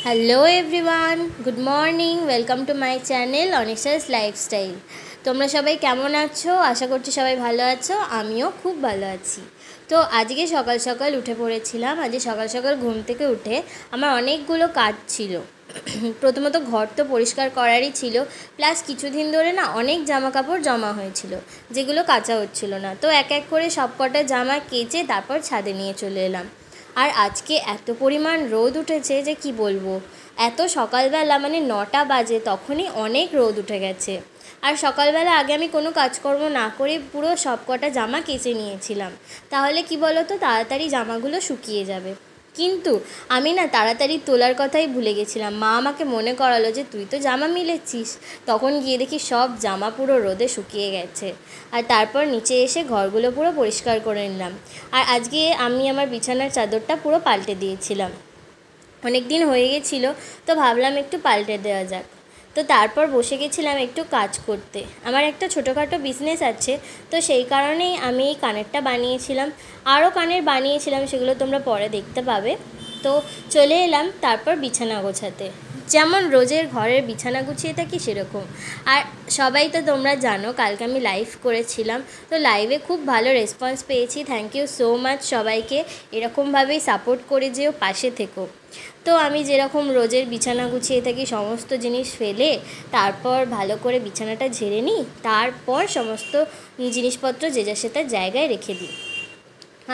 Hello everyone, good morning. Welcome to my channel Anisha's lifestyle. তোমরা সবাই কেমন আছো? আশা করছি সবাই ভালো আছো। আমিও খুব ভালো আছি। তো আজকে সকাল সকাল উঠে পড়েছিলাম। আজকে সকাল সকাল ঘুম থেকে উঠে আমার অনেকগুলো কাজ ছিল। প্রথমত ঘর তো পরিষ্কার করারই ছিল, প্লাস কিছুদিন ধরে না অনেক জামা কাপড় জমা হয়েছিল যেগুলো কাচা হচ্ছিল না। তো এক এক করে সব কটা জামা কেচে তারপর ছাদে নিয়ে চলে এলাম। আর আজকে এত পরিমাণ রোদ উঠেছে যে কি বলবো। এত সকালবেলা মানে 9টা বাজে তখনই অনেক রোদ উঠে গেছে। আর সকালবেলা আগে আমি কোনো কাজকর্ম না করে পুরো সব কটা জামা কেচে নিয়েছিলাম, তাহলে কি বলো তো তাড়াতাড়ি জামাগুলো শুকিয়ে যাবে। কিন্তু আমি না তাড়াতাড়ি তোলার কথাই ভুলে গেছিলাম। মা আমাকে মনে করালো যে তুই তো জামা মিলেছিস। তখন গিয়ে দেখি সব জামা পুরো রোদে শুকিয়ে গেছে। আর তারপর নিচে এসে ঘরগুলো পুরো পরিষ্কার করে নিলাম। আর আজকে আমি আমার বিছানার চাদরটা পুরো পাল্টে দিয়েছিলাম। অনেক দিন হয়ে গেছিলো, তো ভাবলাম একটু পাল্টে দেওয়া যাক। তো তারপর বসে গেছিলাম একটু কাজ করতে। আমার একটা ছোটোখাটো বিজনেস আছে, তো সেই কারণেই আমি এই কানেরটা বানিয়েছিলাম। আরও কানের বানিয়েছিলাম, সেগুলো তোমরা পরে দেখতে পাবে। তো চলে এলাম তারপর বিছানা গোছাতে। যেমন রোজের ঘরের বিছানা গুছিয়ে থাকি সেরকম। আর সবাই তো তোমরা জানো কালকে আমি লাইভ করেছিলাম, তো লাইভে খুব ভালো রেসপন্স পেয়েছি। থ্যাংক ইউ সো মাচ সবাইকে। এরকমভাবেই সাপোর্ট করে যেও, পাশে থেকো। তো আমি যেরকম রোজের বিছানা গুছিয়ে থাকি সমস্ত জিনিস ফেলে তারপর ভালো করে বিছানাটা ঝেড়ে নিই, তারপর সমস্ত জিনিসপত্র যে যার সে তার জায়গায় রেখে দিই।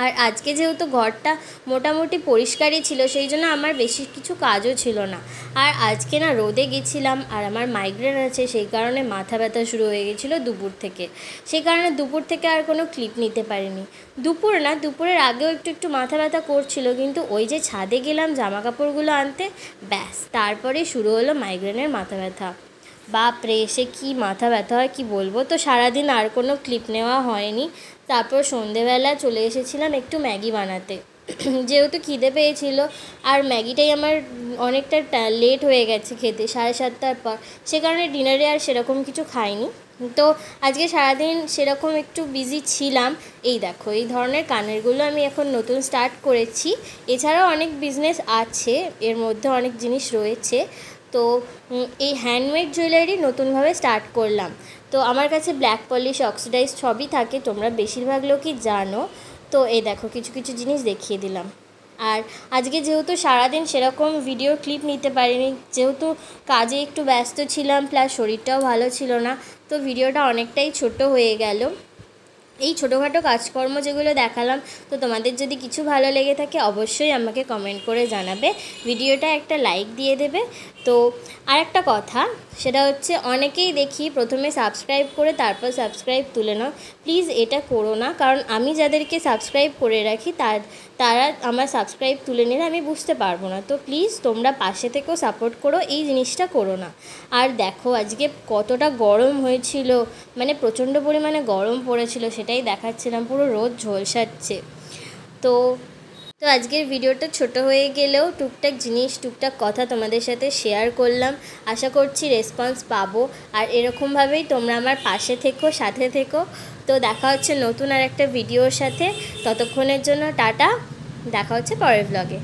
আর আজকে যেহেতু ঘরটা মোটামুটি পরিষ্কারই ছিল, সেই জন্য আমার বেশি কিছু কাজও ছিল না। আর আজকে না রোদে গেছিলাম, আর আমার মাইগ্রেন আছে, সেই কারণে মাথা ব্যথা শুরু হয়ে গেছিলো দুপুর থেকে। সেই কারণে দুপুর থেকে আর কোনো ক্লিপ নিতে পারিনি। দুপুর না, দুপুরের আগেও একটু একটু মাথা ব্যথা করছিল, কিন্তু ওই যে ছাদে গেলাম জামা কাপড়গুলো আনতে, ব্যাস তারপরে শুরু হলো মাইগ্রেনের মাথা ব্যথা। বাপরে, সে কী মাথা ব্যথা হয় কি বলবো। তো সারাদিন আর কোনো ক্লিপ নেওয়া হয়নি। তারপর সন্ধেবেলা চলে এসেছিলাম একটু ম্যাগি বানাতে। যেহেতু খিদে পেয়েছিল, আর ম্যাগিটাই আমার অনেকটা লেট হয়ে গেছে খেতে, 7:30টার পর। সে কারণে ডিনারে আর সেরকম কিছু খাইনি। তো আজকে সারাদিন সেরকম একটু বিজি ছিলাম। এই দেখো, এই ধরনের কানেরগুলো আমি এখন নতুন স্টার্ট করেছি। এছাড়াও অনেক বিজনেস আছে, এর মধ্যে অনেক জিনিস রয়েছে। তো এই হ্যান্ডমেড জুয়েলারি নতুনভাবে স্টার্ট করলাম। তো আমার কাছে ব্ল্যাক পলিশ, অক্সিডাইজ সবই থাকে, তোমরা বেশিরভাগ লোকই জানো। তো এই দেখো কিছু কিছু জিনিস দেখিয়ে দিলাম। আর আজকে যেহেতু সারাদিন সেরকম ভিডিও ক্লিপ নিতে পারিনি, যেহেতু কাজে একটু ব্যস্ত ছিলাম, প্লাস শরীরটাও ভালো ছিল না, তো ভিডিওটা অনেকটাই ছোট হয়ে গেল। এই ছোটোখাটো কাজকর্ম যেগুলো দেখালাম, তো তোমাদের যদি কিছু ভালো লেগে থাকে অবশ্যই আমাকে কমেন্ট করে জানাবে, ভিডিওটা একটা লাইক দিয়ে দেবে। তো আরেকটা কথা, সেটা হচ্ছে অনেকেই দেখি প্রথমে সাবস্ক্রাইব করে তারপর সাবস্ক্রাইব তুলে নাও। প্লিজ এটা করো না, কারণ আমি যাদেরকে সাবস্ক্রাইব করে রাখি তারা আমার সাবস্ক্রাইব তুলে নিলে আমি বুঝতে পারবো না। তো প্লিজ তোমরা পাশে থেকেও সাপোর্ট করো, এই জিনিসটা করো না। আর দেখো আজকে কতটা গরম হয়েছিল, মানে প্রচণ্ড পরিমাণে গরম পড়েছিল, সেটাই দেখাচ্ছিলাম, পুরো রোদ ঝলসাচ্ছে। তো তো আজকের ভিডিওটা ছোট হয়ে গেলেও টুকটাক জিনিস, টুকটাক কথা তোমাদের সাথে শেয়ার করলাম। আশা করছি রেসপন্স পাবো, আর এরকমভাবেই তোমরা আমার পাশে থেকো, সাথে থেকো। তো দেখা হচ্ছে নতুন আর একটা ভিডিওর সাথে। ততক্ষণের জন্য টাটা, দেখা হচ্ছে পরের ব্লগে।